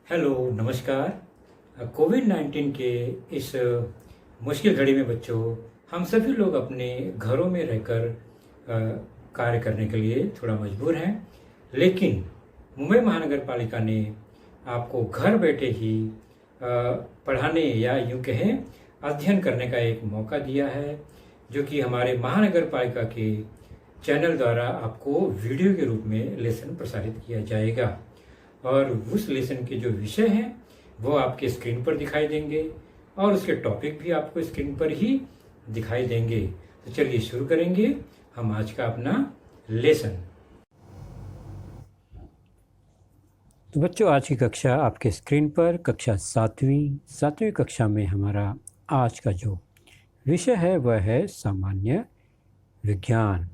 Hello, नमस्कार। कोविड-19 के इस मुश्किल घड़ी में बच्चों, हम सभी लोग अपने घरों में रहकर कार्य करने के लिए थोड़ा मजबूर हैं। लेकिन मुंबई महानगर पालिका ने आपको घर बैठे ही पढ़ाने या यूँ कहें अध्ययन करने का एक मौका दिया है, जो कि हमारे महानगर पालिका के चैनल द्वारा आपको वीडियो के रूप में लेसन प्रसारित किया जाएगा। और उस लेसन के जो विषय हैं वो आपके स्क्रीन पर दिखाई देंगे और उसके टॉपिक भी आपको स्क्रीन पर ही दिखाई देंगे। तो चलिए शुरू करेंगे हम आज का अपना लेसन। तो बच्चों, आज की कक्षा आपके स्क्रीन पर कक्षा सातवीं कक्षा में हमारा आज का जो विषय है वह है सामान्य विज्ञान।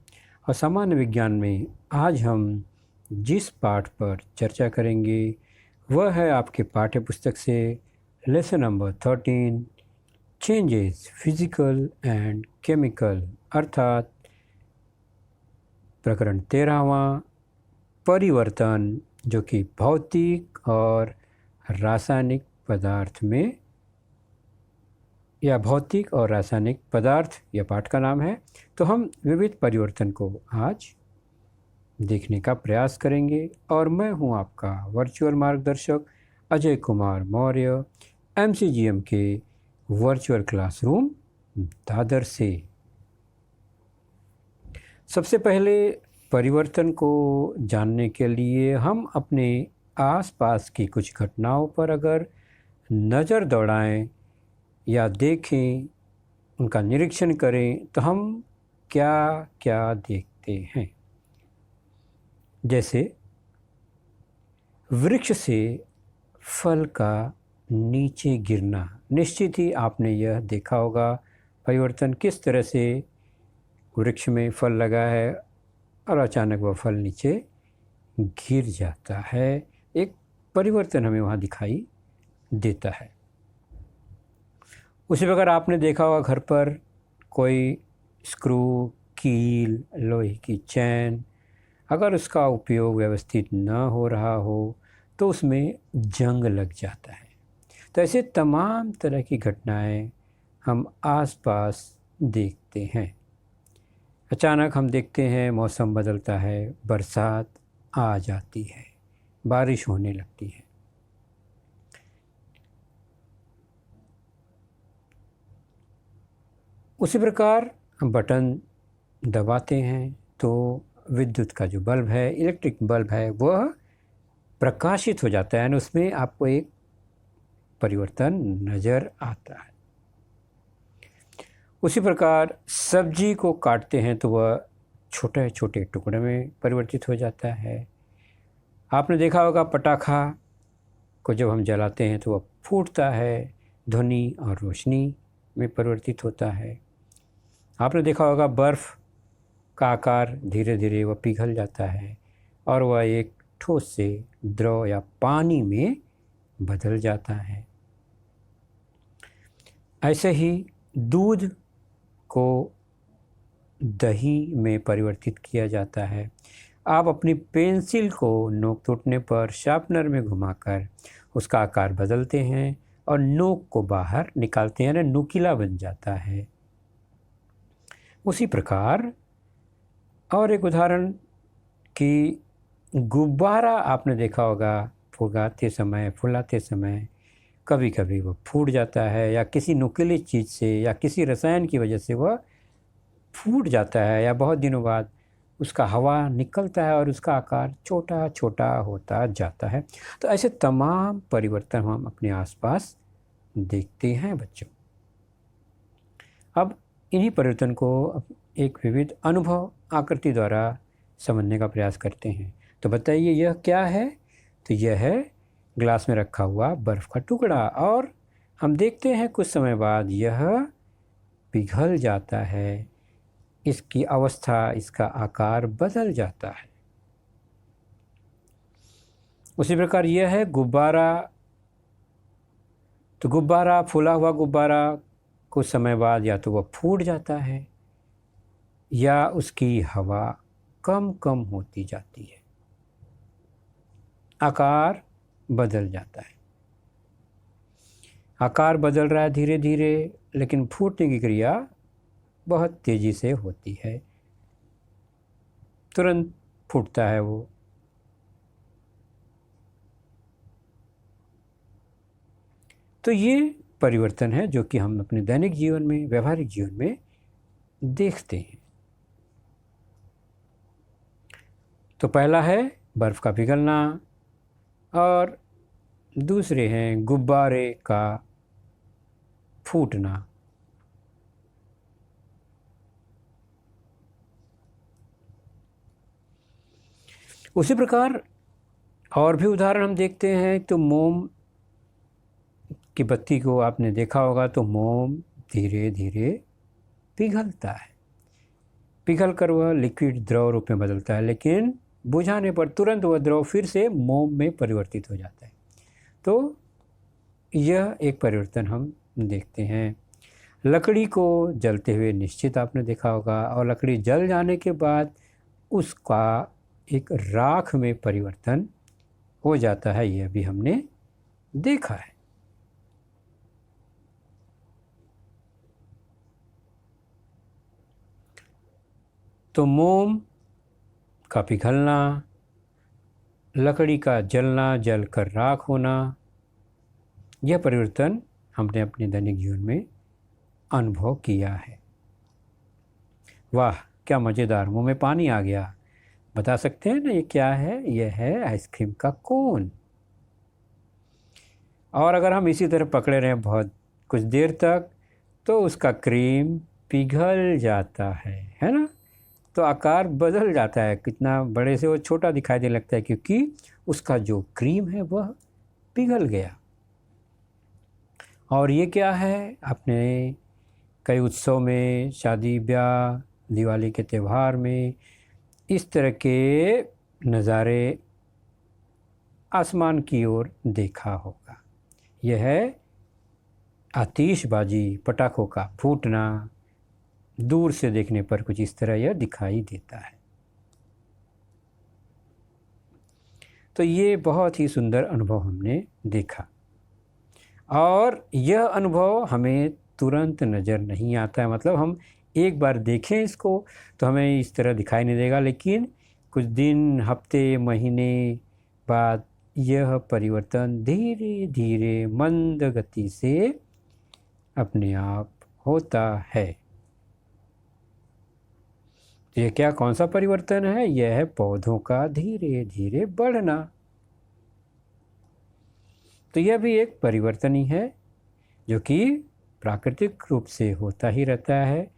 और सामान्य विज्ञान में आज हम जिस पाठ पर चर्चा करेंगे वह है आपके पाठ्य पुस्तक से lesson number 13, changes physical and chemical, अर्थात प्रकरण 13वां, परिवर्तन, जो कि भौतिक और रासायनिक पदार्थ में या भौतिक और रासायनिक पदार्थ यह पाठ का नाम है। तो हम विविध परिवर्तन को आज देखने का प्रयास करेंगे और मैं हूं आपका वर्चुअल मार्गदर्शक अजय कुमार मौर्य, MCGM के वर्चुअल क्लासरूम दादर से। सबसे पहले परिवर्तन को जानने के लिए हम अपने आसपास की कुछ घटनाओं पर अगर नज़र दौड़ाएं या देखें, उनका निरीक्षण करें, तो हम क्या क्या देखते हैं। जैसे वृक्ष से फल का नीचे गिरना, निश्चित ही आपने यह देखा होगा परिवर्तन किस तरह से वृक्ष में फल लगा है और अचानक वह फल नीचे गिर जाता है। एक परिवर्तन हमें वहाँ दिखाई देता है। उसी प्रकार आपने देखा होगा घर पर कोई स्क्रू, कील, लोहे की चैन, अगर उसका उपयोग व्यवस्थित न हो रहा हो तो उसमें जंग लग जाता है। तो ऐसे तमाम तरह की घटनाएं हम आसपास देखते हैं। अचानक हम देखते हैं मौसम बदलता है, बरसात आ जाती है, बारिश होने लगती है। उसी प्रकार हम बटन दबाते हैं तो विद्युत का जो बल्ब है, इलेक्ट्रिक बल्ब है, वह प्रकाशित हो जाता है, यानी उसमें आपको एक परिवर्तन नज़र आता है। उसी प्रकार सब्जी को काटते हैं तो वह छोटे छोटे टुकड़े में परिवर्तित हो जाता है। आपने देखा होगा पटाखा को जब हम जलाते हैं तो वह फूटता है, ध्वनि और रोशनी में परिवर्तित होता है। आपने देखा होगा बर्फ़ का आकार धीरे धीरे वह पिघल जाता है और वह एक ठोस से द्रव या पानी में बदल जाता है। ऐसे ही दूध को दही में परिवर्तित किया जाता है। आप अपनी पेंसिल को नोक टूटने पर शार्पनर में घुमाकर उसका आकार बदलते हैं और नोक को बाहर निकालते हैं, यानी नुकीला बन जाता है। उसी प्रकार और एक उदाहरण कि गुब्बारा आपने देखा होगा फुलाते समय कभी कभी वह फूट जाता है, या किसी नुकीली चीज़ से या किसी रसायन की वजह से वह फूट जाता है, या बहुत दिनों बाद उसका हवा निकलता है और उसका आकार छोटा छोटा होता जाता है। तो ऐसे तमाम परिवर्तन हम अपने आसपास देखते हैं बच्चों। अब इन्हीं परिवर्तन को एक विविध अनुभव आकृति द्वारा समझने का प्रयास करते हैं। तो बताइए यह क्या है। तो यह है ग्लास में रखा हुआ बर्फ़ का टुकड़ा, और हम देखते हैं कुछ समय बाद यह पिघल जाता है, इसकी अवस्था, इसका आकार बदल जाता है। उसी प्रकार यह है गुब्बारा। तो गुब्बारा, फूला हुआ गुब्बारा कुछ समय बाद या तो वह फूट जाता है या उसकी हवा कम होती जाती है, आकार बदल जाता है। आकार बदल रहा है धीरे धीरे, लेकिन फूटने की क्रिया बहुत तेज़ी से होती है, तुरंत फूटता है वो। तो ये परिवर्तन है जो कि हम अपने दैनिक जीवन में, व्यवहारिक जीवन में देखते हैं। तो पहला है बर्फ़ का पिघलना और दूसरे हैं गुब्बारे का फूटना। उसी प्रकार और भी उदाहरण हम देखते हैं। तो मोम की बत्ती को आपने देखा होगा, तो मोम धीरे धीरे पिघलता है, पिघल कर वह लिक्विड द्रव रूप में बदलता है, लेकिन बुझाने पर तुरंत वह द्रव फिर से मोम में परिवर्तित हो जाता है। तो यह एक परिवर्तन हम देखते हैं। लकड़ी को जलते हुए निश्चित आपने देखा होगा, और लकड़ी जल जाने के बाद उसका एक राख में परिवर्तन हो जाता है, यह भी हमने देखा है। तो मोम का पिघलना, लकड़ी का जलना, जलकर राख होना, यह परिवर्तन हमने अपने दैनिक जीवन में अनुभव किया है। वाह, क्या मज़ेदार, मुंह में पानी आ गया। बता सकते हैं ना ये क्या है? यह है आइसक्रीम का कोन। और अगर हम इसी तरह पकड़े रहें बहुत कुछ देर तक, तो उसका क्रीम पिघल जाता है ना? तो आकार बदल जाता है, कितना बड़े से वो छोटा दिखाई देने लगता है, क्योंकि उसका जो क्रीम है वह पिघल गया। और ये क्या है? आपने कई उत्सव में, शादी ब्याह, दिवाली के त्यौहार में इस तरह के नज़ारे आसमान की ओर देखा होगा। यह है आतिशबाजी, पटाखों का फूटना। दूर से देखने पर कुछ इस तरह यह दिखाई देता है। तो ये बहुत ही सुंदर अनुभव हमने देखा, और यह अनुभव हमें तुरंत नज़र नहीं आता है। मतलब हम एक बार देखें इसको तो हमें इस तरह दिखाई नहीं देगा, लेकिन कुछ दिन, हफ्ते, महीने बाद यह परिवर्तन धीरे धीरे मंद गति से अपने आप होता है। यह क्या, कौन सा परिवर्तन है? यह है पौधों का धीरे धीरे बढ़ना। तो यह भी एक परिवर्तन ही है जो कि प्राकृतिक रूप से होता ही रहता है,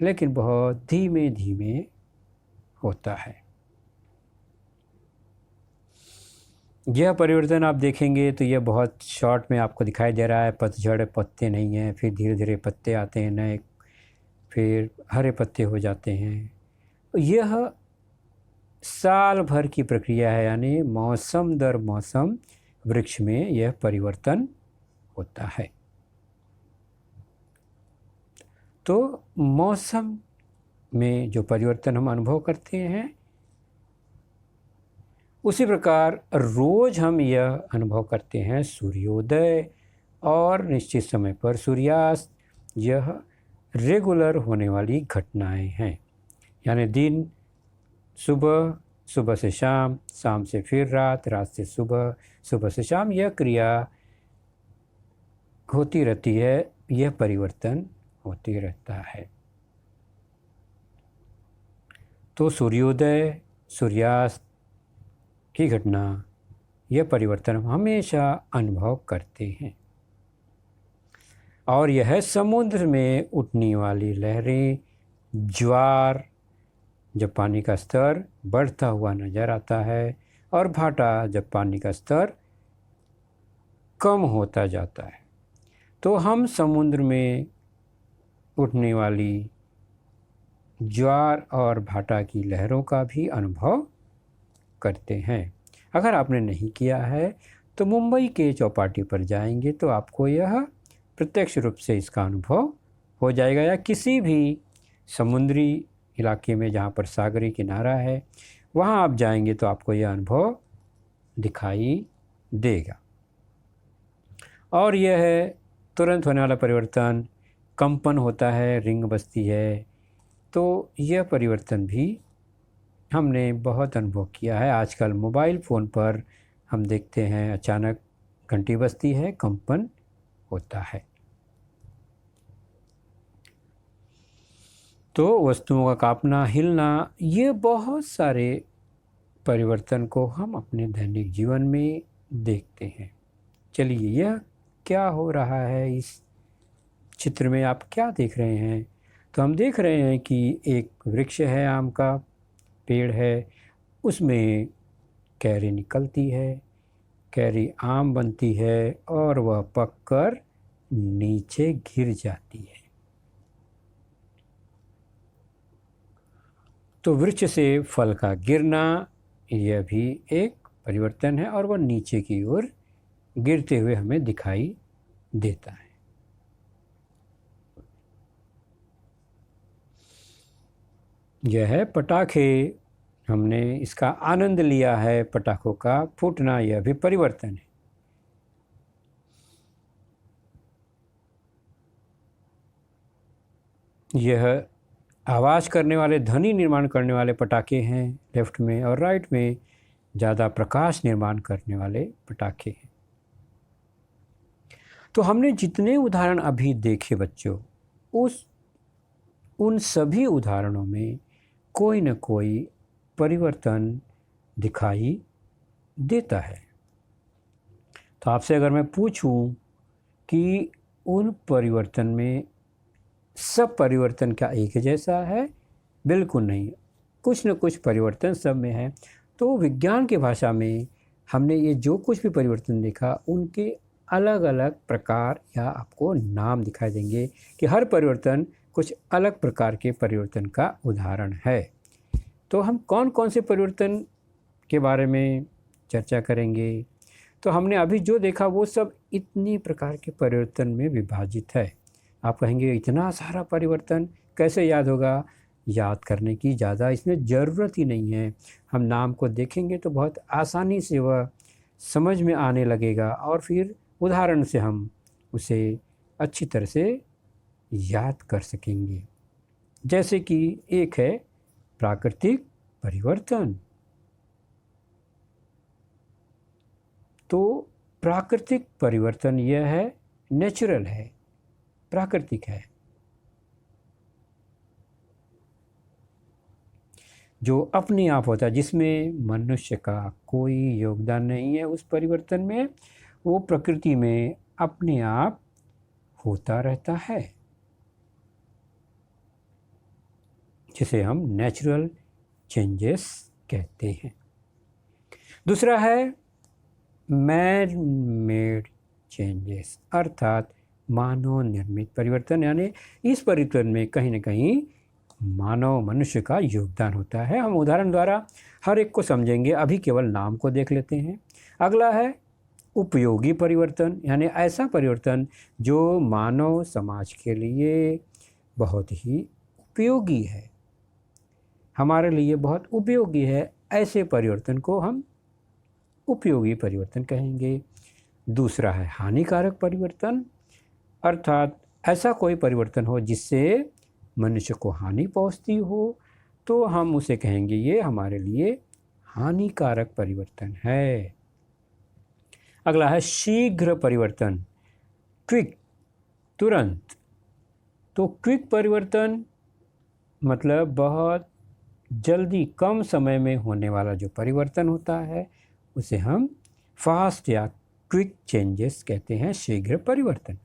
लेकिन बहुत धीमे धीमे होता है। यह परिवर्तन आप देखेंगे तो यह बहुत शॉर्ट में आपको दिखाई दे रहा है। पतझड़, पत्ते नहीं हैं, फिर धीरे धीरे पत्ते आते हैं नए, फिर हरे पत्ते हो जाते हैं। यह साल भर की प्रक्रिया है, यानी मौसम दर मौसम वृक्ष में यह परिवर्तन होता है। तो मौसम में जो परिवर्तन हम अनुभव करते हैं, उसी प्रकार रोज़ हम यह अनुभव करते हैं सूर्योदय और निश्चित समय पर सूर्यास्त। यह रेगुलर होने वाली घटनाएं हैं, यानी दिन सुबह, सुबह से शाम, शाम से फिर रात, रात से सुबह, सुबह से शाम, यह क्रिया होती रहती है, यह परिवर्तन होती रहता है। तो सूर्योदय, सूर्यास्त की घटना, यह परिवर्तन हम हमेशा अनुभव करते हैं। और यह समुद्र में उठने वाली लहरें, ज्वार, जब पानी का स्तर बढ़ता हुआ नज़र आता है, और भाटा, जब पानी का स्तर कम होता जाता है। तो हम समुद्र में उठने वाली ज्वार और भाटा की लहरों का भी अनुभव करते हैं। अगर आपने नहीं किया है तो मुंबई के चौपाटी पर जाएंगे तो आपको यह प्रत्यक्ष रूप से इसका अनुभव हो जाएगा, या किसी भी समुद्री इलाके में जहाँ पर सागरी किनारा है, वहाँ आप जाएंगे तो आपको यह अनुभव दिखाई देगा। और यह है तुरंत होने वाला परिवर्तन, कंपन होता है, रिंग बजती है। तो यह परिवर्तन भी हमने बहुत अनुभव किया है। आजकल मोबाइल फ़ोन पर हम देखते हैं अचानक घंटी बजती है, कंपन होता है। तो वस्तुओं का काँपना, हिलना, ये बहुत सारे परिवर्तन को हम अपने दैनिक जीवन में देखते हैं। चलिए, यह क्या हो रहा है इस चित्र में, आप क्या देख रहे हैं? तो हम देख रहे हैं कि एक वृक्ष है, आम का पेड़ है, उसमें कैरी निकलती है, कैरी आम बनती है और वह पककर नीचे गिर जाती है। तो वृक्ष से फल का गिरना, यह भी एक परिवर्तन है और वह नीचे की ओर गिरते हुए हमें दिखाई देता है। यह है पटाखे, हमने इसका आनंद लिया है, पटाखों का फूटना, यह भी परिवर्तन है। यह आवाज़ करने वाले, ध्वनि निर्माण करने वाले पटाखे हैं लेफ्ट में, और राइट में ज़्यादा प्रकाश निर्माण करने वाले पटाखे हैं। तो हमने जितने उदाहरण अभी देखे बच्चों, उन सभी उदाहरणों में कोई न कोई परिवर्तन दिखाई देता है। तो आपसे अगर मैं पूछूं कि उन परिवर्तन में सब परिवर्तन क्या एक जैसा है? बिल्कुल नहीं, कुछ न कुछ परिवर्तन सब में है। तो विज्ञान की भाषा में हमने ये जो कुछ भी परिवर्तन देखा, उनके अलग अलग प्रकार या आपको नाम दिखाई देंगे कि हर परिवर्तन कुछ अलग प्रकार के परिवर्तन का उदाहरण है। तो हम कौन कौन से परिवर्तन के बारे में चर्चा करेंगे? तो हमने अभी जो देखा वो सब इतनी प्रकार के परिवर्तन में विभाजित है। आप कहेंगे इतना सारा परिवर्तन कैसे याद होगा? याद करने की ज़्यादा इसमें ज़रूरत ही नहीं है। हम नाम को देखेंगे तो बहुत आसानी से वह समझ में आने लगेगा और फिर उदाहरण से हम उसे अच्छी तरह से याद कर सकेंगे। जैसे कि एक है प्राकृतिक परिवर्तन। तो प्राकृतिक परिवर्तन यह है, नेचुरल है, प्राकृतिक है, जो अपने आप होता है, जिसमें मनुष्य का कोई योगदान नहीं है उस परिवर्तन में, वो प्रकृति में अपने आप होता रहता है, जिसे हम नेचुरल चेंजेस कहते हैं। दूसरा है मैन मेड चेंजेस, अर्थात मानव निर्मित परिवर्तन, यानी इस परिवर्तन में कहीं न कहीं मानव, मनुष्य का योगदान होता है। हम उदाहरण द्वारा हर एक को समझेंगे, अभी केवल नाम को देख लेते हैं। अगला है उपयोगी परिवर्तन, यानी ऐसा परिवर्तन जो मानव समाज के लिए बहुत ही उपयोगी है, हमारे लिए बहुत उपयोगी है, ऐसे परिवर्तन को हम उपयोगी परिवर्तन कहेंगे। दूसरा है हानिकारक परिवर्तन, अर्थात ऐसा कोई परिवर्तन हो जिससे मनुष्य को हानि पहुंचती हो, तो हम उसे कहेंगे ये हमारे लिए हानिकारक परिवर्तन है। अगला है शीघ्र परिवर्तन, क्विक, तुरंत। तो क्विक परिवर्तन मतलब बहुत जल्दी, कम समय में होने वाला जो परिवर्तन होता है उसे हम फास्ट या क्विक चेंजेस कहते हैं, शीघ्र परिवर्तन।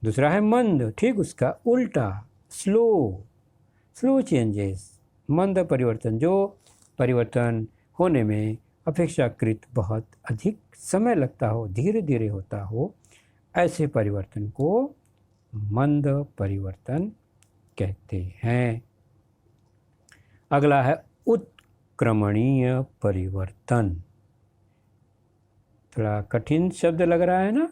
दूसरा है मंद, ठीक उसका उल्टा, स्लो चेंजेस, मंद परिवर्तन, जो परिवर्तन होने में अपेक्षाकृत बहुत अधिक समय लगता हो, धीरे धीरे होता हो, ऐसे परिवर्तन को मंद परिवर्तन कहते हैं। अगला है उत्क्रमणीय परिवर्तन। थोड़ा कठिन शब्द लग रहा है ना?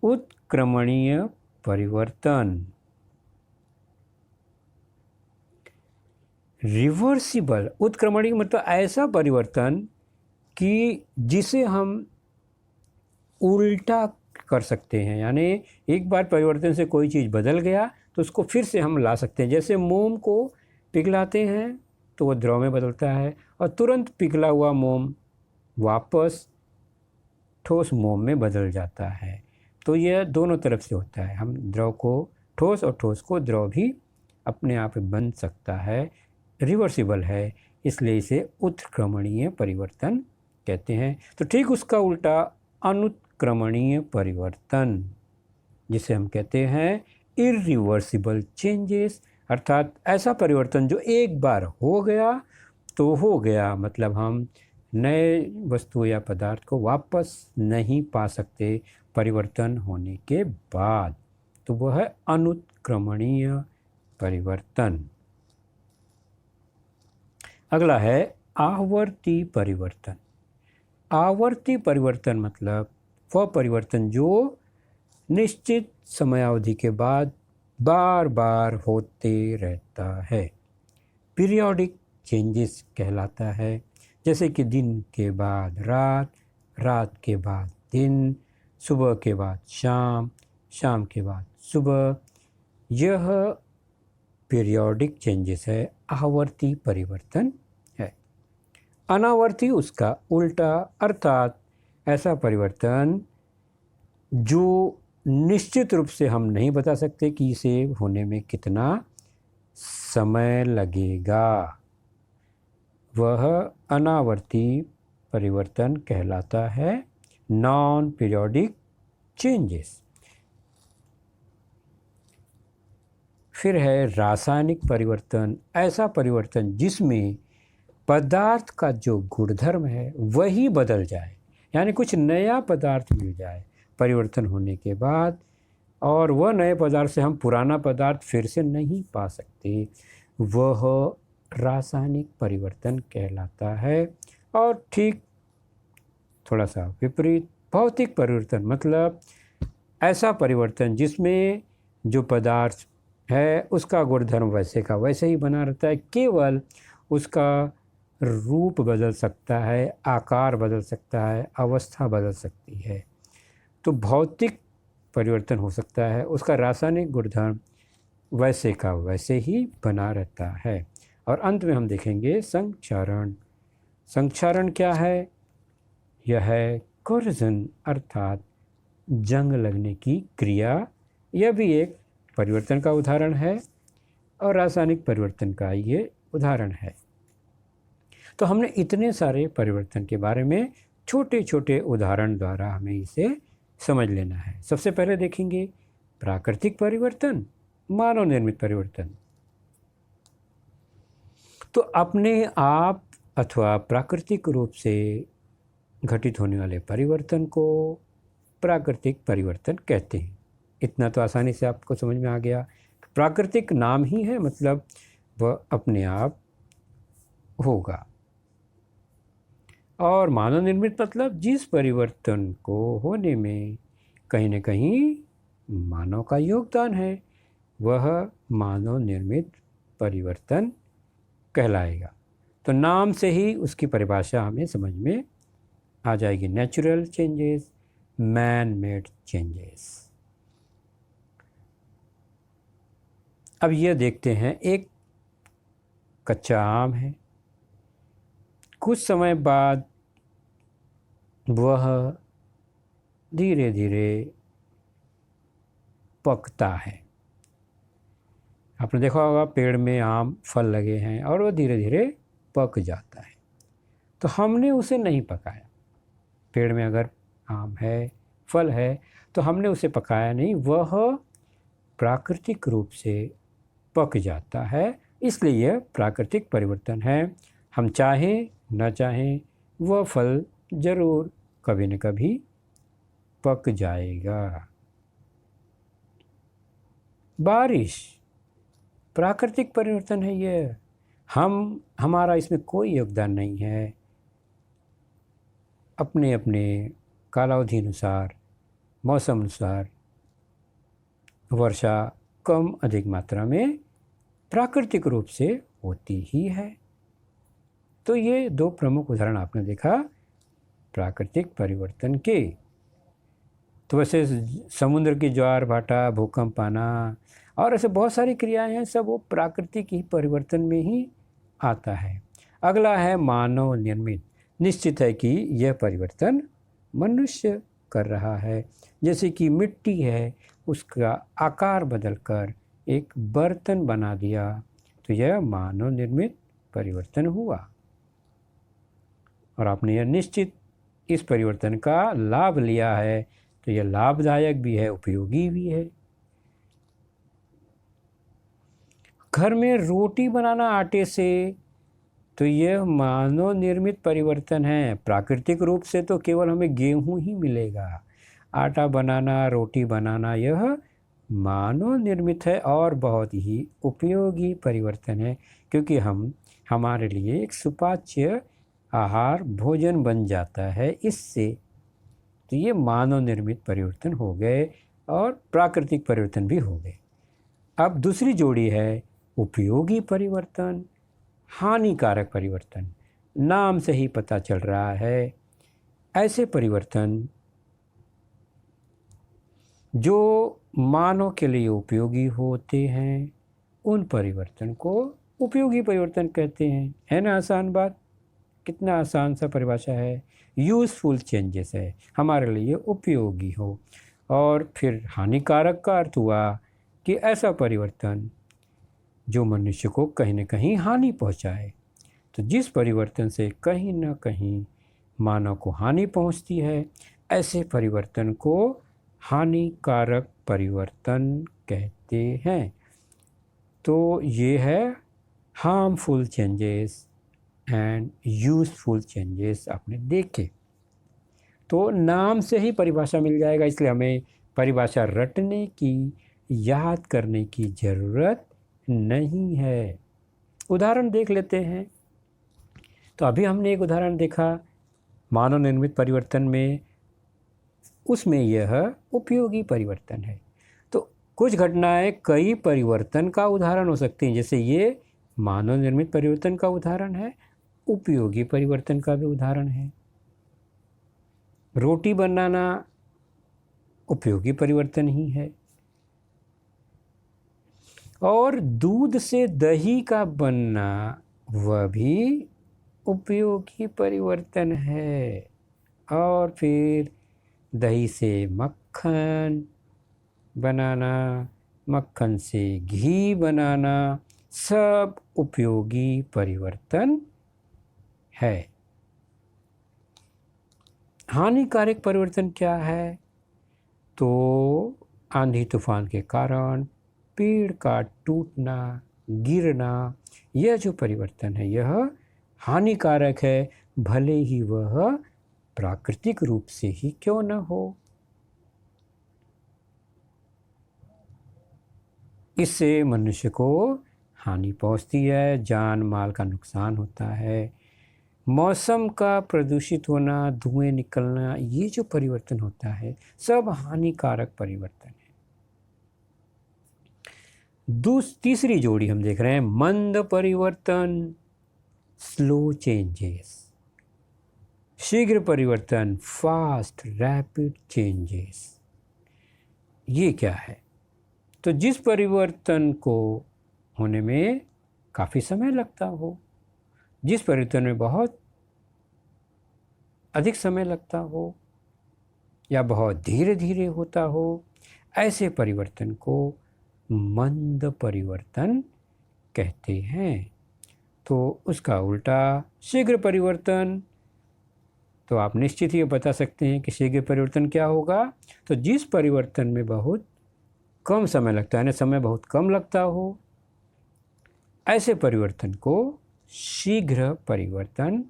उत्क्रमणीय परिवर्तन, रिवर्सिबल। उत्क्रमणीय मतलब ऐसा परिवर्तन कि जिसे हम उल्टा कर सकते हैं, यानी एक बार परिवर्तन से कोई चीज़ बदल गया तो उसको फिर से हम ला सकते हैं। जैसे मोम को पिघलाते हैं तो वो द्रव में बदलता है और तुरंत पिघला हुआ मोम वापस ठोस मोम में बदल जाता है। तो यह दोनों तरफ से होता है, हम द्रव को ठोस और ठोस को द्रव भी अपने आप बन सकता है, रिवर्सिबल है, इसलिए इसे उत्क्रमणीय परिवर्तन कहते हैं। तो ठीक उसका उल्टा अनुत्क्रमणीय परिवर्तन, जिसे हम कहते हैं इरिवर्सिबल चेंजेस, अर्थात ऐसा परिवर्तन जो एक बार हो गया तो हो गया, मतलब हम नए वस्तु या पदार्थ को वापस नहीं पा सकते परिवर्तन होने के बाद, तो वह है अनुत्क्रमणीय परिवर्तन। अगला है आवर्ती परिवर्तन। आवर्ती परिवर्तन मतलब वह परिवर्तन जो निश्चित समयावधि के बाद बार बार होते रहता है, पीरियोडिक चेंजेस कहलाता है। जैसे कि दिन के बाद रात, रात के बाद दिन, सुबह के बाद शाम, शाम के बाद सुबह, यह पीरियोडिक चेंजेस है, आवर्ती परिवर्तन है। अनावर्ती उसका उल्टा, अर्थात ऐसा परिवर्तन जो निश्चित रूप से हम नहीं बता सकते कि इसे होने में कितना समय लगेगा, वह अनावर्ती परिवर्तन कहलाता है, नॉन पीरियोडिक चेंजेस। फिर है रासायनिक परिवर्तन। ऐसा परिवर्तन जिसमें पदार्थ का जो गुणधर्म है वही बदल जाए, यानी कुछ नया पदार्थ मिल जाए परिवर्तन होने के बाद, और वह नए पदार्थ से हम पुराना पदार्थ फिर से नहीं पा सकते, वह रासायनिक परिवर्तन कहलाता है। और ठीक थोड़ा सा विपरीत भौतिक परिवर्तन, मतलब ऐसा परिवर्तन जिसमें जो पदार्थ है उसका गुणधर्म वैसे का वैसे ही बना रहता है, केवल उसका रूप बदल सकता है, आकार बदल सकता है, अवस्था बदल सकती है। तो भौतिक परिवर्तन हो सकता है, उसका रासायनिक गुणधर्म वैसे का वैसे ही बना रहता है। और अंत में हम देखेंगे संक्षारण। संक्षारण क्या है? यह है कोरिजन, अर्थात जंग लगने की क्रिया। यह भी एक परिवर्तन का उदाहरण है और रासायनिक परिवर्तन का ये उदाहरण है। तो हमने इतने सारे परिवर्तन के बारे में छोटे छोटे उदाहरण द्वारा हमें इसे समझ लेना है। सबसे पहले देखेंगे प्राकृतिक परिवर्तन, मानव निर्मित परिवर्तन। तो अपने आप अथवा प्राकृतिक रूप से घटित होने वाले परिवर्तन को प्राकृतिक परिवर्तन कहते हैं। इतना तो आसानी से आपको समझ में आ गया। प्राकृतिक नाम ही है, मतलब वह अपने आप होगा। और मानव निर्मित मतलब जिस परिवर्तन को होने में कहीं न कहीं मानव का योगदान है, वह मानव निर्मित परिवर्तन कहलाएगा। तो नाम से ही उसकी परिभाषा हमें समझ में आ जाएगी। Natural changes, man made changes. अब यह देखते हैं, एक कच्चा आम है, कुछ समय बाद वह धीरे धीरे पकता है। आपने देखा होगा पेड़ में आम फल लगे हैं और वो धीरे धीरे पक जाता है। तो हमने उसे नहीं पकाया। पेड़ में अगर आम है, फल है, तो हमने उसे पकाया नहीं, वह प्राकृतिक रूप से पक जाता है। इसलिए यह प्राकृतिक परिवर्तन है। हम चाहें न चाहें वह फल जरूर कभी न कभी पक जाएगा। बारिश प्राकृतिक परिवर्तन है यह, हमारा इसमें कोई योगदान नहीं है। अपने अपने कालावधि अनुसार, मौसम अनुसार वर्षा कम अधिक मात्रा में प्राकृतिक रूप से होती ही है। तो ये दो प्रमुख उदाहरण आपने देखा प्राकृतिक परिवर्तन के। तो वैसे समुद्र की ज्वार भाटा, भूकंप आना और ऐसे बहुत सारी क्रियाएं हैं, सब वो प्राकृतिक ही परिवर्तन में ही आता है। अगला है मानव निर्मित। निश्चित है कि यह परिवर्तन मनुष्य कर रहा है। जैसे कि मिट्टी है, उसका आकार बदलकर एक बर्तन बना दिया, तो यह मानव निर्मित परिवर्तन हुआ। और आपने यह निश्चित इस परिवर्तन का लाभ लिया है, तो यह लाभदायक भी है, उपयोगी भी है। घर में रोटी बनाना आटे से, तो यह मानव निर्मित परिवर्तन है। प्राकृतिक रूप से तो केवल हमें गेहूं ही मिलेगा। आटा बनाना, रोटी बनाना, यह मानव निर्मित है और बहुत ही उपयोगी परिवर्तन है, क्योंकि हमारे लिए एक सुपाच्य आहार भोजन बन जाता है इससे। तो ये मानव निर्मित परिवर्तन हो गए और प्राकृतिक परिवर्तन भी हो गए। अब दूसरी जोड़ी है उपयोगी परिवर्तन, हानिकारक परिवर्तन। नाम से ही पता चल रहा है, ऐसे परिवर्तन जो मानव के लिए उपयोगी होते हैं, उन परिवर्तन को उपयोगी परिवर्तन कहते हैं। है ना आसान बात? कितना आसान सा परिभाषा है। यूज़फुल चेंजेस है, हमारे लिए उपयोगी हो। और फिर हानिकारक का अर्थ हुआ कि ऐसा परिवर्तन जो मनुष्य को कहीं न कहीं हानि पहुंचाए। तो जिस परिवर्तन से कहीं न कहीं मानव को हानि पहुंचती है, ऐसे परिवर्तन को हानिकारक परिवर्तन कहते हैं। तो ये है harmful changes and useful changes आपने देखे। तो नाम से ही परिभाषा मिल जाएगा, इसलिए हमें परिभाषा रटने की, याद करने की ज़रूरत नहीं है। उदाहरण देख लेते हैं। तो अभी हमने एक उदाहरण देखा मानव निर्मित परिवर्तन में, उसमें यह उपयोगी परिवर्तन है। तो कुछ घटनाएं कई परिवर्तन का उदाहरण हो सकती हैं, जैसे ये मानव निर्मित परिवर्तन का उदाहरण है, उपयोगी परिवर्तन का भी उदाहरण है। रोटी बनाना उपयोगी परिवर्तन ही है, और दूध से दही का बनना वह भी उपयोगी परिवर्तन है। और फिर दही से मक्खन बनाना, मक्खन से घी बनाना, सब उपयोगी परिवर्तन है। हानिकारक परिवर्तन क्या है? तो आंधी तूफान के कारण पेड़ का टूटना, गिरना, यह जो परिवर्तन है यह हानिकारक है, भले ही वह प्राकृतिक रूप से ही क्यों न हो। इससे मनुष्य को हानि पहुंचती है, जान माल का नुकसान होता है। मौसम का प्रदूषित होना, धुएं निकलना, ये जो परिवर्तन होता है सब हानिकारक परिवर्तन है। तीसरी जोड़ी हम देख रहे हैं मंद परिवर्तन, स्लो चेंजेस। शीघ्र परिवर्तन, फास्ट रैपिड चेंजेस। ये क्या है? तो जिस परिवर्तन को होने में काफ़ी समय लगता हो, जिस परिवर्तन में बहुत अधिक समय लगता हो या बहुत धीरे धीरे होता हो, ऐसे परिवर्तन को मंद परिवर्तन कहते हैं। तो उसका उल्टा शीघ्र परिवर्तन। तो आप निश्चित ही बता सकते हैं कि शीघ्र परिवर्तन क्या होगा। तो जिस परिवर्तन में बहुत कम समय लगता है, यानी समय बहुत कम लगता हो, ऐसे परिवर्तन को शीघ्र परिवर्तन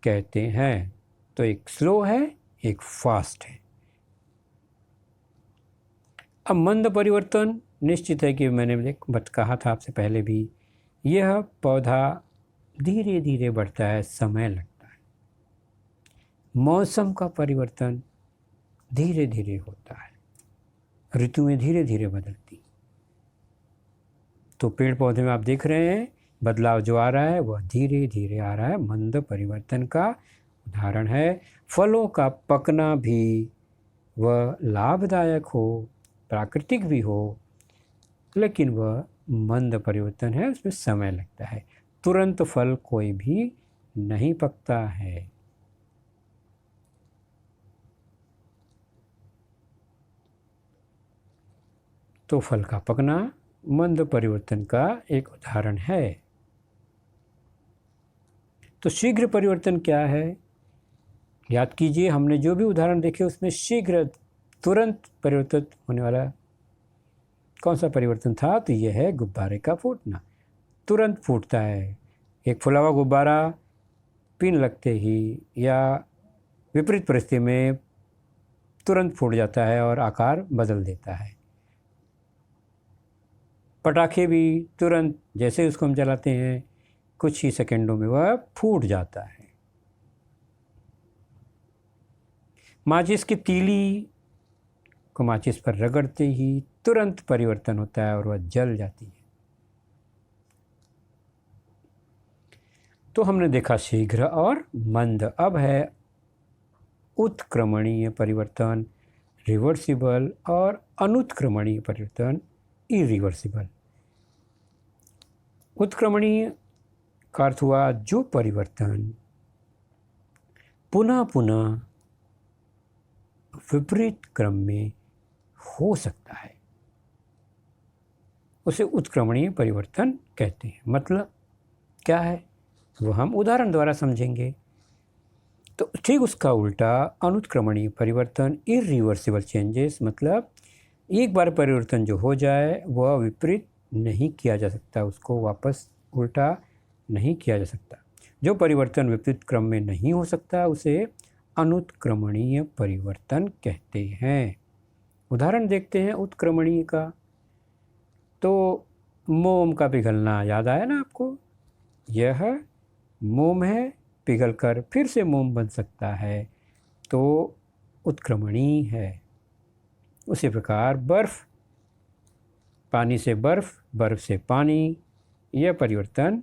कहते हैं। तो एक स्लो है, एक फास्ट है। अब मंद परिवर्तन निश्चित है कि मैंने कहा था आपसे पहले भी, यह पौधा धीरे धीरे बढ़ता है, समय लगता है। मौसम का परिवर्तन धीरे धीरे होता है, ऋतुएं धीरे धीरे बदलती। तो पेड़ पौधे में आप देख रहे हैं बदलाव जो आ रहा है वह धीरे धीरे आ रहा है, मंद परिवर्तन का उदाहरण है। फलों का पकना भी वह लाभदायक हो, प्राकृतिक भी हो, लेकिन वह मंद परिवर्तन है, उसमें समय लगता है। तुरंत फल कोई भी नहीं पकता है। तो फल का पकना मंद परिवर्तन का एक उदाहरण है। तो शीघ्र परिवर्तन क्या है? याद कीजिए, हमने जो भी उदाहरण देखे उसमें शीघ्र, तुरंत परिवर्तित होने वाला कौन सा परिवर्तन था? तो यह है गुब्बारे का फूटना। तुरंत फूटता है। एक फुला हुआ गुब्बारा पिन लगते ही या विपरीत परिस्थिति में तुरंत फूट जाता है और आकार बदल देता है। पटाखे भी तुरंत जैसे उसको हम जलाते हैं, कुछ ही सेकंडों में वह फूट जाता है। माचिस की तीली को माचिस पर रगड़ते ही तुरंत परिवर्तन होता है और वह जल जाती है। तो हमने देखा शीघ्र और मंद। अब है उत्क्रमणीय परिवर्तन, रिवर्सिबल, और अनुत्क्रमणीय परिवर्तन, इरिवर्सिबल। उत्क्रमणीय का अर्थ हुआ जो परिवर्तन पुनः पुनः विपरीत क्रम में हो सकता है, उसे उत्क्रमणीय परिवर्तन कहते हैं। मतलब क्या है वो हम उदाहरण द्वारा समझेंगे। तो ठीक उसका उल्टा अनुत्क्रमणीय परिवर्तन, इरिवर्सिबल चेंजेस, मतलब एक बार परिवर्तन जो हो जाए वह विपरीत नहीं किया जा सकता, उसको वापस उल्टा नहीं किया जा सकता। जो परिवर्तन विपरीत क्रम में नहीं हो सकता उसे अनुत्क्रमणीय परिवर्तन कहते हैं। उदाहरण देखते हैं उत्क्रमणीय का। तो मोम का पिघलना याद आया ना आपको? यह मोम है, पिघलकर फिर से मोम बन सकता है, तो उत्क्रमणीय है। उसी प्रकार बर्फ़, पानी से बर्फ़, बर्फ़ से पानी, यह परिवर्तन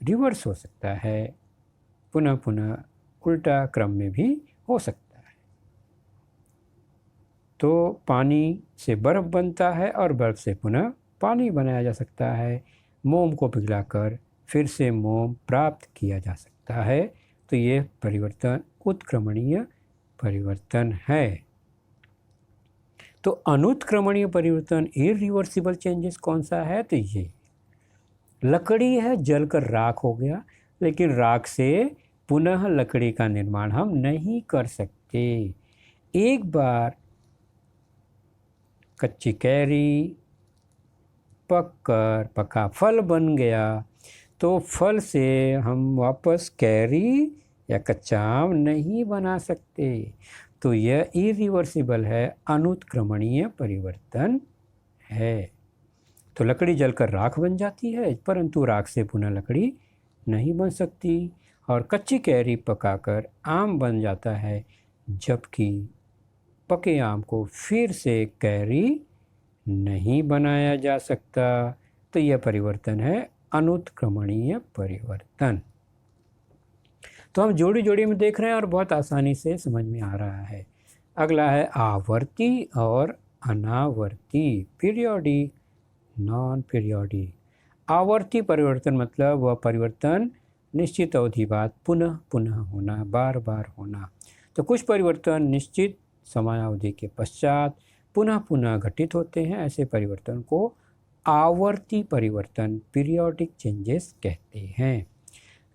रिवर्स हो सकता है, पुनः पुनः उल्टा क्रम में भी हो सकता है। तो पानी से बर्फ़ बनता है और बर्फ़ से पुनः पानी बनाया जा सकता है। मोम को पिघलाकर फिर से मोम प्राप्त किया जा सकता है। तो ये परिवर्तन उत्क्रमणीय परिवर्तन है। तो अनुत्क्रमणीय परिवर्तन, इरिवर्सिबल चेंजेस कौन सा है? तो ये लकड़ी है, जलकर राख हो गया, लेकिन राख से पुनः लकड़ी का निर्माण हम नहीं कर सकते। एक बार कच्ची कैरी पककर पका फल बन गया, तो फल से हम वापस कैरी या कच्चा आम नहीं बना सकते। तो यह इरिवर्सिबल है, अनुत्क्रमणीय परिवर्तन है। तो लकड़ी जलकर राख बन जाती है, परंतु राख से पुनः लकड़ी नहीं बन सकती। और कच्ची कैरी पकाकर आम बन जाता है, जबकि पके आम को फिर से कैरी नहीं बनाया जा सकता। तो यह परिवर्तन है अनुत्क्रमणीय परिवर्तन। तो हम जोड़ी जोड़ी में देख रहे हैं और बहुत आसानी से समझ में आ रहा है। अगला है आवर्ती और अनावर्ती, पीरियोडिक, नॉन पीरियोडिक। आवर्ती परिवर्तन मतलब वह परिवर्तन निश्चित अवधि बाद पुनः पुनः होना, बार बार होना। तो कुछ परिवर्तन निश्चित समयावधि के पश्चात पुनः पुनः घटित होते हैं, ऐसे परिवर्तन को आवर्ती परिवर्तन, पीरियोडिक चेंजेस कहते हैं।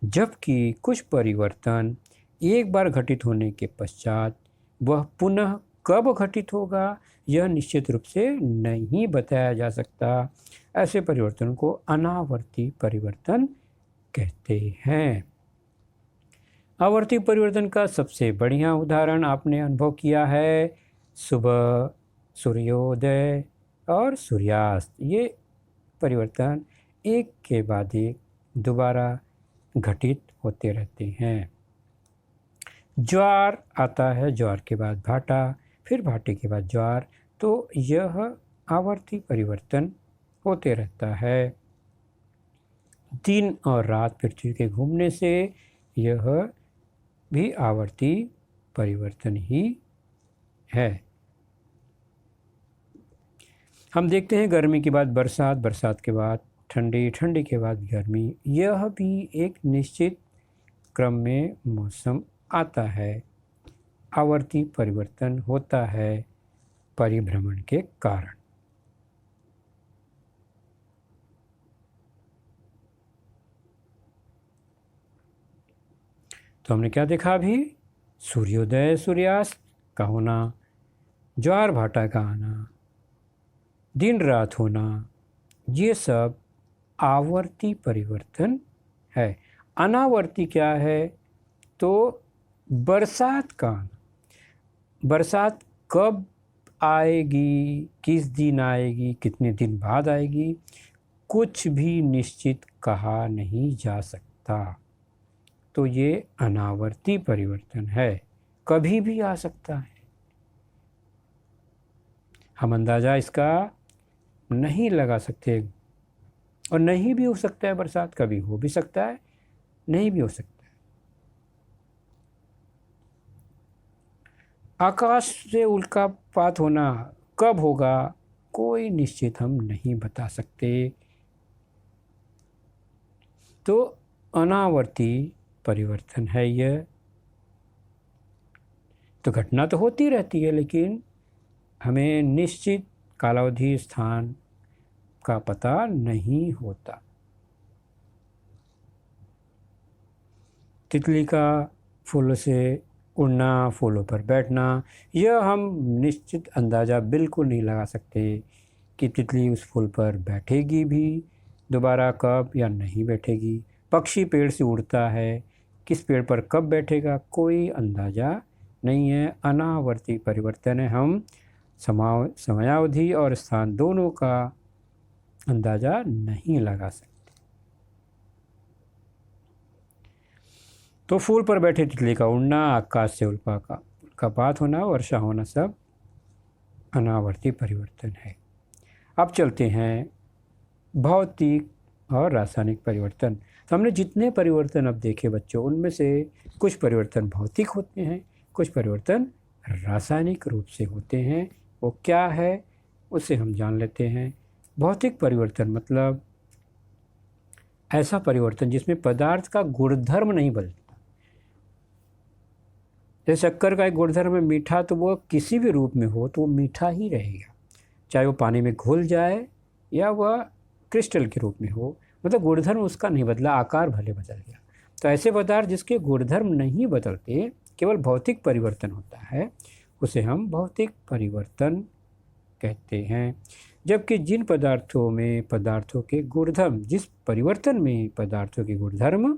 जबकि कुछ परिवर्तन एक बार घटित होने के पश्चात वह पुनः कब घटित होगा यह निश्चित रूप से नहीं बताया जा सकता, ऐसे परिवर्तन को अनावर्ती परिवर्तन कहते हैं। आवर्ती परिवर्तन का सबसे बढ़िया उदाहरण आपने अनुभव किया है, सुबह, सूर्योदय और सूर्यास्त। ये परिवर्तन एक के बाद एक दोबारा घटित होते रहते हैं। ज्वार आता है, ज्वार के बाद भाटा, फिर भाटे के बाद ज्वार। तो यह आवर्ती परिवर्तन होते रहता है। दिन और रात पृथ्वी के घूमने से यह भी आवर्ती परिवर्तन ही है। हम देखते हैं गर्मी के बाद बरसात, बरसात के बाद ठंडी, ठंडी के बाद गर्मी। यह भी एक निश्चित क्रम में मौसम आता है। आवर्ती परिवर्तन होता है परिभ्रमण के कारण। तो हमने क्या देखा अभी? सूर्योदय सूर्यास्त का होना, ज्वार भाटा का आना, दिन रात होना, ये सब आवर्ती परिवर्तन है। अनावर्ती क्या है? तो बरसात का आना। बरसात कब आएगी, किस दिन आएगी, कितने दिन बाद आएगी, कुछ भी निश्चित कहा नहीं जा सकता। तो ये अनावर्ती परिवर्तन है, कभी भी आ सकता है। हम अंदाज़ा इसका नहीं लगा सकते, और नहीं भी हो सकता है। बरसात कभी हो भी सकता है, नहीं भी हो सकता है। आकाश से उल्कापात होना कब होगा, कोई निश्चित हम नहीं बता सकते। तो अनावर्ती परिवर्तन है यह। तो घटना तो होती रहती है, लेकिन हमें निश्चित कालावधि स्थान का पता नहीं होता। तितली का फूलों से उड़ना, फूलों पर बैठना, यह हम निश्चित अंदाज़ा बिल्कुल नहीं लगा सकते कि तितली उस फूल पर बैठेगी भी दोबारा कब, या नहीं बैठेगी। पक्षी पेड़ से उड़ता है, किस पेड़ पर कब बैठेगा, कोई अंदाज़ा नहीं है। अनावर्ती परिवर्तन है। हम समयावधि और स्थान दोनों का अंदाज़ा नहीं लगा सकते। तो फूल पर बैठे तितली का उड़ना, आकाश से उल्कापात होना, वर्षा होना, सब अनावर्ती परिवर्तन है। अब चलते हैं भौतिक और रासायनिक परिवर्तन। तो हमने जितने परिवर्तन अब देखे बच्चों, उनमें से कुछ परिवर्तन भौतिक होते हैं, कुछ परिवर्तन रासायनिक रूप से होते हैं। वो क्या है उसे हम जान लेते हैं। भौतिक परिवर्तन मतलब ऐसा परिवर्तन जिसमें पदार्थ का गुणधर्म नहीं बदलता। जैसे शक्कर का एक गुणधर्म है मीठा, तो वो किसी भी रूप में हो तो वो मीठा ही रहेगा, चाहे वो पानी में घुल जाए या वह क्रिस्टल के रूप में हो। मतलब गुणधर्म उसका नहीं बदला, आकार भले बदल गया। तो ऐसे पदार्थ जिसके गुणधर्म नहीं बदलते, केवल भौतिक परिवर्तन होता है, उसे हम भौतिक परिवर्तन कहते हैं। जबकि जिन पदार्थों में पदार्थों के गुणधर्म, जिस परिवर्तन में पदार्थों के गुणधर्म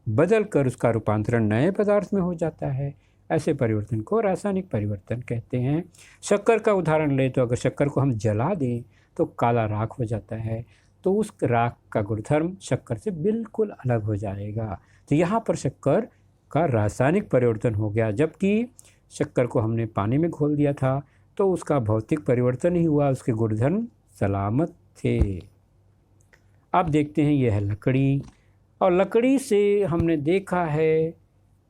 बदल कर उसका रूपांतरण नए पदार्थ में हो जाता है, ऐसे परिवर्तन को रासायनिक परिवर्तन कहते हैं। शक्कर का उदाहरण लें तो अगर शक्कर को हम जला दें तो काला राख हो जाता है, तो उस राख का गुणधर्म शक्कर से बिल्कुल अलग हो जाएगा। तो यहाँ पर शक्कर का रासायनिक परिवर्तन हो गया। जबकि शक्कर को हमने पानी में घोल दिया था तो उसका भौतिक परिवर्तन ही हुआ, उसके गुणधर्म सलामत थे। अब देखते हैं यह है लकड़ी, और लकड़ी से हमने देखा है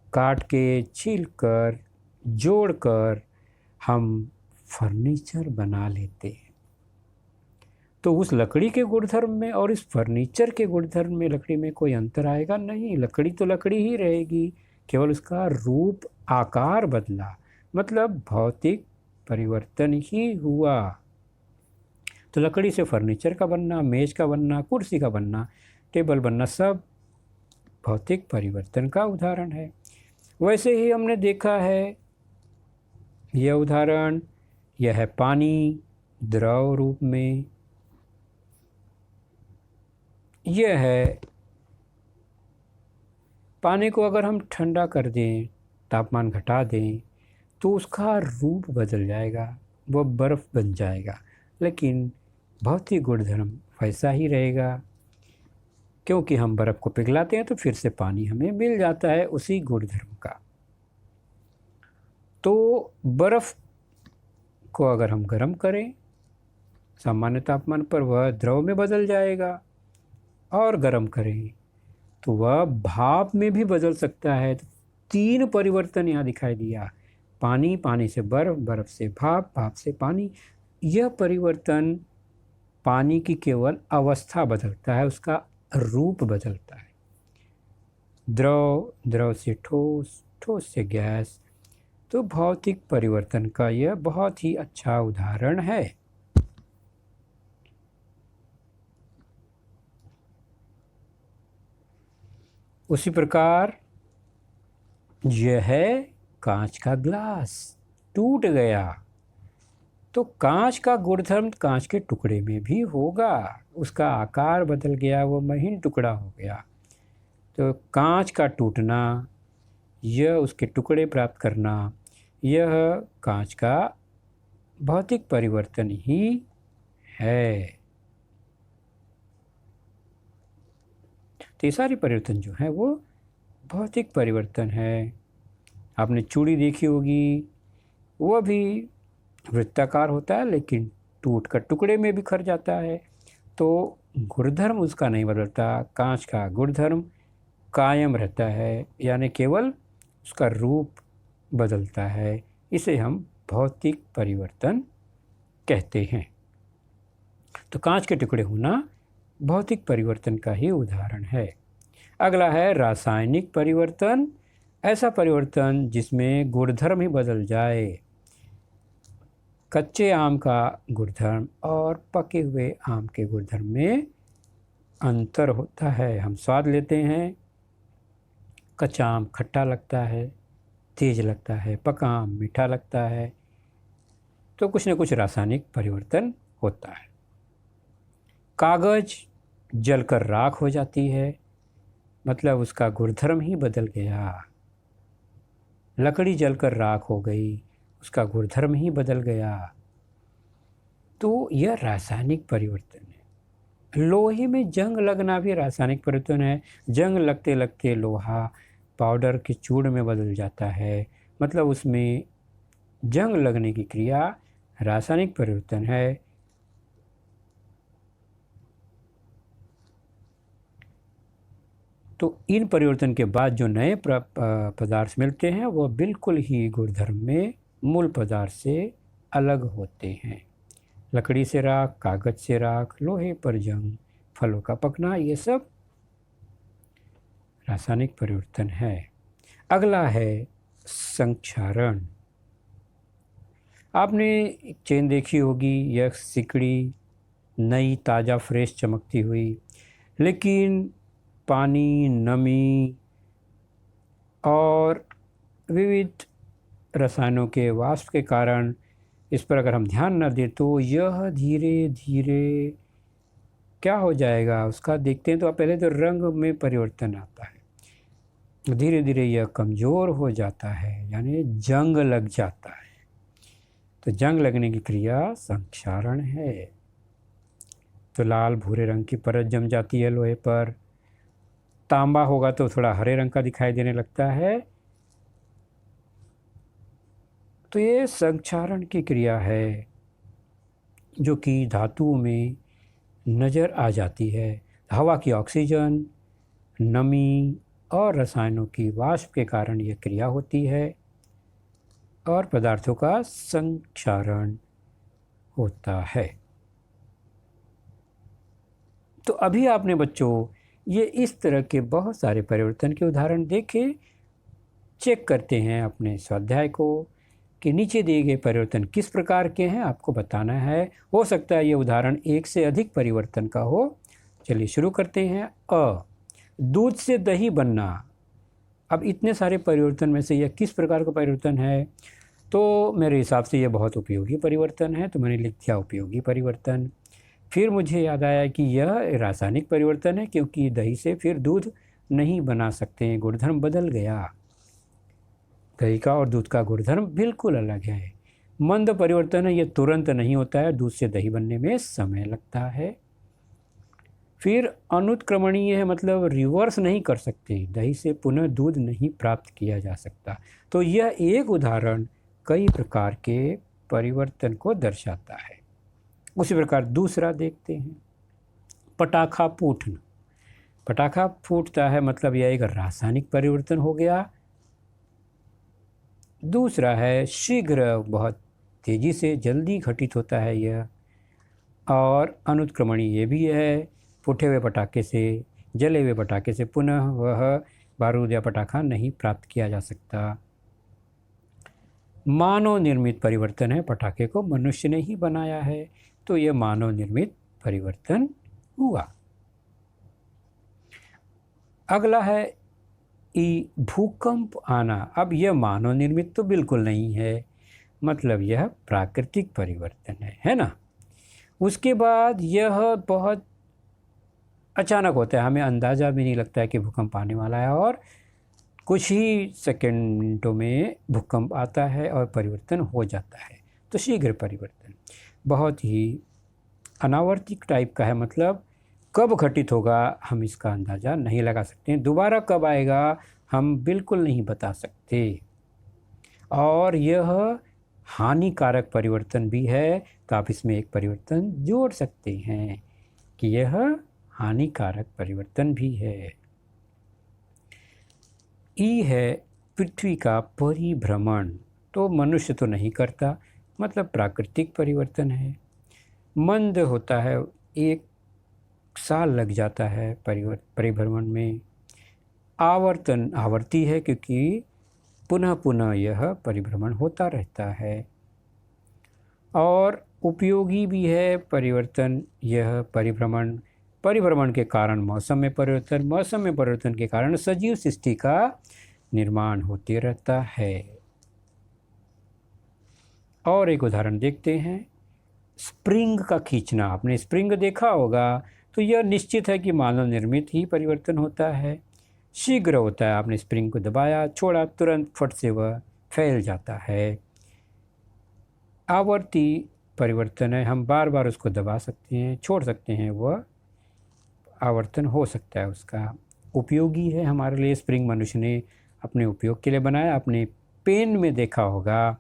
काट के, छील कर, जोड़ कर हम फर्नीचर बना लेते हैं। तो उस लकड़ी के गुणधर्म में और इस फर्नीचर के गुणधर्म में, लकड़ी में कोई अंतर आएगा नहीं। लकड़ी तो लकड़ी ही रहेगी, केवल उसका रूप आकार बदला, मतलब भौतिक परिवर्तन ही हुआ। तो लकड़ी से फर्नीचर का बनना, मेज का बनना, कुर्सी का बनना, टेबल बनना, सब भौतिक परिवर्तन का उदाहरण है। वैसे ही हमने देखा है यह उदाहरण, यह है पानी द्रव रूप में, यह है पानी को अगर हम ठंडा कर दें, तापमान घटा दें, तो उसका रूप बदल जाएगा, वह बर्फ़ बन जाएगा। लेकिन भौतिक गुणधर्म वैसा ही रहेगा, क्योंकि हम बर्फ़ को पिघलाते हैं तो फिर से पानी हमें मिल जाता है उसी गुणधर्म का। तो बर्फ़ को अगर हम गर्म करें सामान्य तापमान पर, वह द्रव में बदल जाएगा, और गर्म करें तो वह भाप में भी बदल सकता है। तो 3 परिवर्तन यहाँ दिखाई दिया, पानी, पानी से बर्फ़, बर्फ़ से भाप, भाप से पानी। यह परिवर्तन पानी की केवल अवस्था बदलता है, उसका रूप बदलता है। द्रव, द्रव से ठोस, ठोस से गैस। तो भौतिक परिवर्तन का यह बहुत ही अच्छा उदाहरण है। उसी प्रकार यह है कांच का ग्लास टूट गया, तो कांच का गुणधर्म कांच के टुकड़े में भी होगा, उसका आकार बदल गया, वो महीन टुकड़ा हो गया। तो कांच का टूटना, यह उसके टुकड़े प्राप्त करना, यह कांच का भौतिक परिवर्तन ही है। तो ये सारे परिवर्तन जो है वो भौतिक परिवर्तन है। आपने चूड़ी देखी होगी, वह भी वृत्ताकार होता है लेकिन टूट कर टुकड़े में बिखर जाता है। तो गुणधर्म उसका नहीं बदलता, कांच का गुणधर्म कायम रहता है, यानी केवल उसका रूप बदलता है। इसे हम भौतिक परिवर्तन कहते हैं। तो कांच के टुकड़े होना भौतिक परिवर्तन का ही उदाहरण है। अगला है रासायनिक परिवर्तन। ऐसा परिवर्तन जिसमें गुणधर्म ही बदल जाए। कच्चे आम का गुणधर्म और पके हुए आम के गुणधर्म में अंतर होता है। हम स्वाद लेते हैं, कच्चा आम खट्टा लगता है, तेज लगता है, पका आम मीठा लगता है। तो कुछ न कुछ रासायनिक परिवर्तन होता है। कागज़ जलकर राख हो जाती है, मतलब उसका गुणधर्म ही बदल गया। लकड़ी जलकर राख हो गई, उसका गुणधर्म ही बदल गया। तो यह रासायनिक परिवर्तन है। लोहे में जंग लगना भी रासायनिक परिवर्तन है। जंग लगते लगते लोहा पाउडर के चूर्ण में बदल जाता है, मतलब उसमें जंग लगने की क्रिया रासायनिक परिवर्तन है। तो इन परिवर्तन के बाद जो नए पदार्थ मिलते हैं वह बिल्कुल ही गुणधर्म में मूल पदार्थ से अलग होते हैं। लकड़ी से राख, कागज से राख, लोहे पर जंग, फलों का पकना, ये सब रासायनिक परिवर्तन है। अगला है संक्षारण। आपने एक चेन देखी होगी, यह सिकड़ी नई ताज़ा फ्रेश चमकती हुई, लेकिन पानी, नमी और विविध रसायनों के वाष्प के कारण इस पर अगर हम ध्यान न दें तो यह धीरे धीरे क्या हो जाएगा, उसका देखते हैं तो पहले तो रंग में परिवर्तन आता है, धीरे धीरे यह कमज़ोर हो जाता है, यानी जंग लग जाता है। तो जंग लगने की क्रिया संक्षारण है। तो लाल भूरे रंग की परत जम जाती है लोहे पर। तांबा होगा तो थोड़ा हरे रंग का दिखाई देने लगता है। तो ये संक्षारण की क्रिया है जो कि धातुओं में नज़र आ जाती है। हवा की ऑक्सीजन, नमी और रसायनों की वाष्प के कारण यह क्रिया होती है और पदार्थों का संक्षारण होता है। तो अभी आपने बच्चों ये इस तरह के बहुत सारे परिवर्तन के उदाहरण देखे। चेक करते हैं अपने स्वाध्याय को कि नीचे दिए गए परिवर्तन किस प्रकार के हैं, आपको बताना है। हो सकता है ये उदाहरण एक से अधिक परिवर्तन का हो। चलिए शुरू करते हैं। दूध से दही बनना। अब इतने सारे परिवर्तन में से यह किस प्रकार का परिवर्तन है? तो मेरे हिसाब से यह बहुत उपयोगी परिवर्तन है, तो मैंने लिख दिया उपयोगी परिवर्तन। फिर मुझे याद आया कि यह रासायनिक परिवर्तन है, क्योंकि दही से फिर दूध नहीं बना सकते, गुणधर्म बदल गया। दही का और दूध का गुणधर्म बिल्कुल अलग है। मंद परिवर्तन है, यह तुरंत नहीं होता है, दूध से दही बनने में समय लगता है। फिर अनुत्क्रमणीय है, मतलब रिवर्स नहीं कर सकते, दही से पुनः दूध नहीं प्राप्त किया जा सकता। तो यह एक उदाहरण कई प्रकार के परिवर्तन को दर्शाता है। उसी प्रकार दूसरा देखते हैं, पटाखा फूटना। पटाखा फूटता है, मतलब यह एक रासायनिक परिवर्तन हो गया। दूसरा है शीघ्र, बहुत तेज़ी से जल्दी घटित होता है यह। और अनुत्क्रमणी ये भी है, फूटे हुए पटाखे से, जले हुए पटाखे से पुनः वह बारूद या पटाखा नहीं प्राप्त किया जा सकता। मानव निर्मित परिवर्तन है, पटाखे को मनुष्य ने ही बनाया है, तो यह मानव निर्मित परिवर्तन हुआ। अगला है भूकंप आना। अब यह मानव निर्मित तो बिल्कुल नहीं है, मतलब यह प्राकृतिक परिवर्तन है ना। उसके बाद यह बहुत अचानक होता है, हमें अंदाज़ा भी नहीं लगता है कि भूकंप आने वाला है, और कुछ ही सेकंडों में भूकंप आता है और परिवर्तन हो जाता है। तो शीघ्र परिवर्तन बहुत ही अनावर्तिक टाइप का है, मतलब कब घटित होगा हम इसका अंदाज़ा नहीं लगा सकते, दोबारा कब आएगा हम बिल्कुल नहीं बता सकते। और यह हानिकारक परिवर्तन भी है, तो आप इसमें एक परिवर्तन जोड़ सकते हैं कि यह हानिकारक परिवर्तन भी है। ई है पृथ्वी का परिभ्रमण, तो मनुष्य तो नहीं करता, मतलब प्राकृतिक परिवर्तन है। मंद होता है, 1 साल लग जाता है परिभ्रमण में। आवर्ती है, क्योंकि पुनः पुनः यह परिभ्रमण होता रहता है। और उपयोगी भी है परिवर्तन, यह परिभ्रमण के कारण मौसम में परिवर्तन के कारण सजीव सृष्टि का निर्माण होते रहता है। और एक उदाहरण देखते हैं, स्प्रिंग का खींचना। आपने स्प्रिंग देखा होगा, तो यह निश्चित है कि मानव निर्मित ही परिवर्तन होता है, शीघ्र होता है। आपने स्प्रिंग को दबाया, छोड़ा, तुरंत फट से वह फैल जाता है। आवर्ती परिवर्तन है, हम बार बार उसको दबा सकते हैं, छोड़ सकते हैं, वह आवर्तन हो सकता है उसका। उपयोगी है हमारे लिए, स्प्रिंग मनुष्य ने अपने उपयोग के लिए बनाया। अपने पेन में देखा होगा,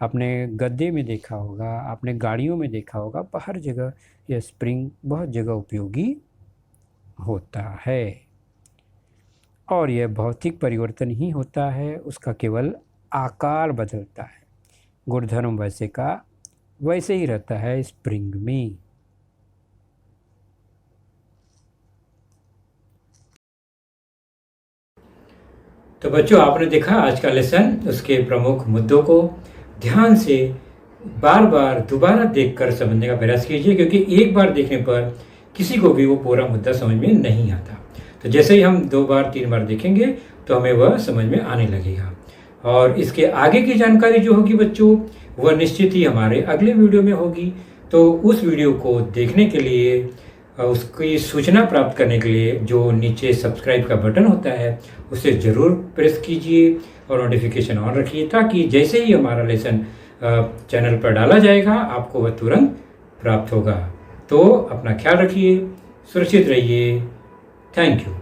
अपने गद्दे में देखा होगा, अपने गाड़ियों में देखा होगा, हर जगह यह स्प्रिंग बहुत जगह उपयोगी होता है। और यह भौतिक परिवर्तन ही होता है, उसका केवल आकार बदलता है, गुणधर्म वैसे का वैसे ही रहता है स्प्रिंग में। तो बच्चों, आपने देखा आज का लेसन, उसके प्रमुख मुद्दों को ध्यान से बार बार दोबारा देखकर समझने का प्रयास कीजिए, क्योंकि एक बार देखने पर किसी को भी वो पूरा मुद्दा समझ में नहीं आता। तो जैसे ही हम 2 बार 3 बार देखेंगे तो हमें वह समझ में आने लगेगा। और इसके आगे की जानकारी जो होगी बच्चों, वह निश्चित ही हमारे अगले वीडियो में होगी। तो उस वीडियो को देखने के लिए, उसकी सूचना प्राप्त करने के लिए जो नीचे सब्सक्राइब का बटन होता है उसे ज़रूर प्रेस कीजिए और नोटिफिकेशन ऑन रखिए, ताकि जैसे ही हमारा लेसन चैनल पर डाला जाएगा आपको वह तुरंत प्राप्त होगा। तो अपना ख्याल रखिए, सुरक्षित रहिए। Thank you.